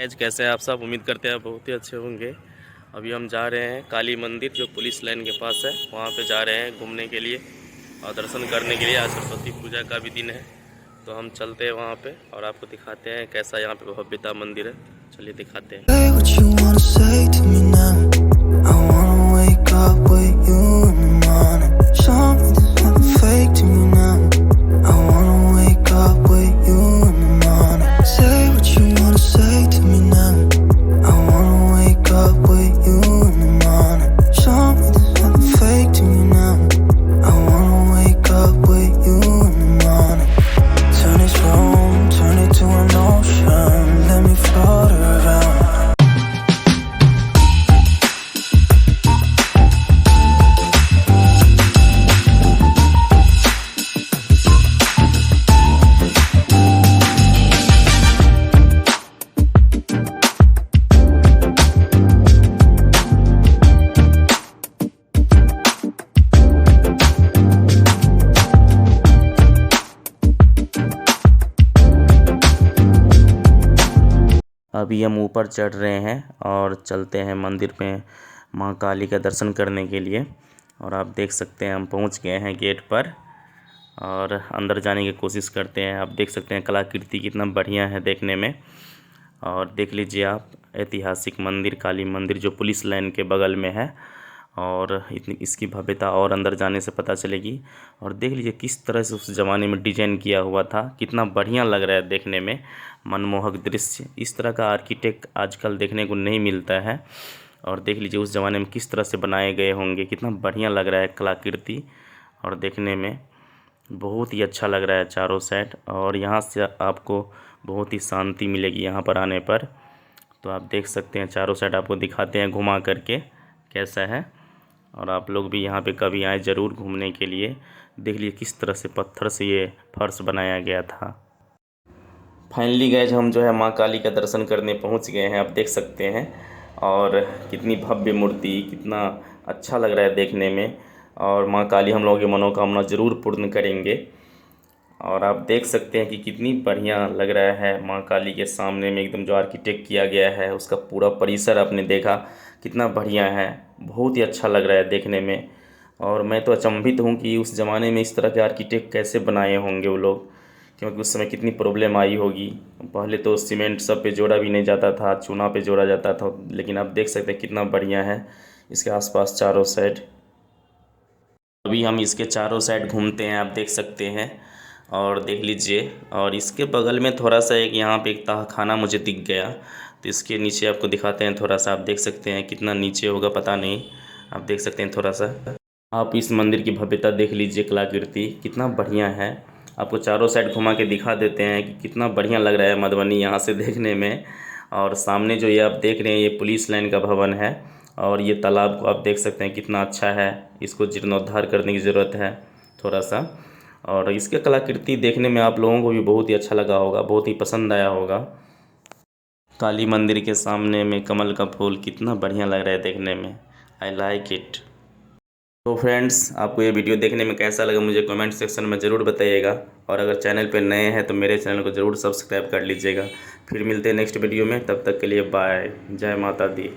आज कैसे हैं आप सब? उम्मीद करते हैं बहुत ही अच्छे होंगे। अभी हम जा रहे हैं काली मंदिर जो पुलिस लाइन के पास है, वहाँ पे जा रहे हैं घूमने के लिए और दर्शन करने के लिए। आज सरस्वती पूजा का भी दिन है, तो हम चलते हैं वहाँ पे और आपको दिखाते हैं कैसा यहाँ पे भव्यता मंदिर है। चलिए दिखाते हैं। अभी हम ऊपर चढ़ रहे हैं और चलते हैं मंदिर में माँ काली का दर्शन करने के लिए। और आप देख सकते हैं हम पहुंच गए हैं गेट पर और अंदर जाने की कोशिश करते हैं। आप देख सकते हैं कलाकृति कितना बढ़िया है देखने में। और देख लीजिए आप, ऐतिहासिक मंदिर काली मंदिर जो पुलिस लाइन के बगल में है और इतनी इसकी भव्यता और अंदर जाने से पता चलेगी। और देख लीजिए किस तरह से उस ज़माने में डिजाइन किया हुआ था, कितना बढ़िया लग रहा है देखने में, मनमोहक दृश्य। इस तरह का आर्किटेक्ट आजकल देखने को नहीं मिलता है। और देख लीजिए उस ज़माने में किस तरह से बनाए गए होंगे, कितना बढ़िया लग रहा है कलाकृति। और देखने में बहुत ही अच्छा लग रहा है चारों साइड। और यहाँ से आपको बहुत ही शांति मिलेगी यहाँ पर आने पर। तो आप देख सकते हैं चारों साइड आपको दिखाते हैं घुमा करके कैसा है। और आप लोग भी यहाँ पे कभी आए ज़रूर घूमने के लिए। देख लीजिए किस तरह से पत्थर से ये फर्श बनाया गया था। फाइनली गए हम जो है माँ काली का दर्शन करने पहुँच गए हैं, आप देख सकते हैं। और कितनी भव्य मूर्ति, कितना अच्छा लग रहा है देखने में। और माँ काली हम लोगों की मनोकामना ज़रूर पूर्ण करेंगे। और आप देख सकते हैं कि कितनी बढ़िया लग रहा है माँ काली के सामने में एकदम जो आर्किटेक्ट किया गया है, उसका पूरा परिसर आपने देखा कितना बढ़िया है, बहुत ही अच्छा लग रहा है देखने में। और मैं तो अचंभित हूँ कि उस ज़माने में इस तरह के आर्किटेक्ट कैसे बनाए होंगे वो लोग, क्योंकि उस समय कितनी प्रॉब्लम आई होगी। पहले तो सीमेंट सब पे जोड़ा भी नहीं जाता था, चूना पे जोड़ा जाता था। लेकिन आप देख सकते हैं कितना बढ़िया है इसके आसपास चारों साइड। अभी हम इसके चारों साइड घूमते हैं, आप देख सकते हैं। और देख लीजिए, और इसके बगल में थोड़ा सा एक यहाँ पे एक तहखाना मुझे दिख गया, तो इसके नीचे आपको दिखाते हैं थोड़ा सा। आप देख सकते हैं कितना नीचे होगा पता नहीं, आप देख सकते हैं थोड़ा सा। आप इस मंदिर की भव्यता देख लीजिए, कलाकृति कितना बढ़िया है। आपको चारों साइड घुमा के दिखा देते हैं कि कितना बढ़िया लग रहा है मधुबनी यहाँ से देखने में। और सामने जो ये आप देख रहे हैं ये पुलिस लाइन का भवन है। और ये तालाब को आप देख सकते हैं कितना अच्छा है, इसको जीर्णोद्धार करने की ज़रूरत है थोड़ा सा। और इसके कलाकृति देखने में आप लोगों को भी बहुत ही अच्छा लगा होगा, बहुत ही पसंद आया होगा। काली मंदिर के सामने में कमल का फूल कितना बढ़िया लग रहा है देखने में, आई लाइक इट। तो फ्रेंड्स, आपको ये वीडियो देखने में कैसा लगा मुझे कमेंट सेक्शन में ज़रूर बताइएगा। और अगर चैनल पर नए हैं तो मेरे चैनल को ज़रूर सब्सक्राइब कर लीजिएगा। फिर मिलते हैं नेक्स्ट वीडियो में, तब तक के लिए बाय। जय माता दी।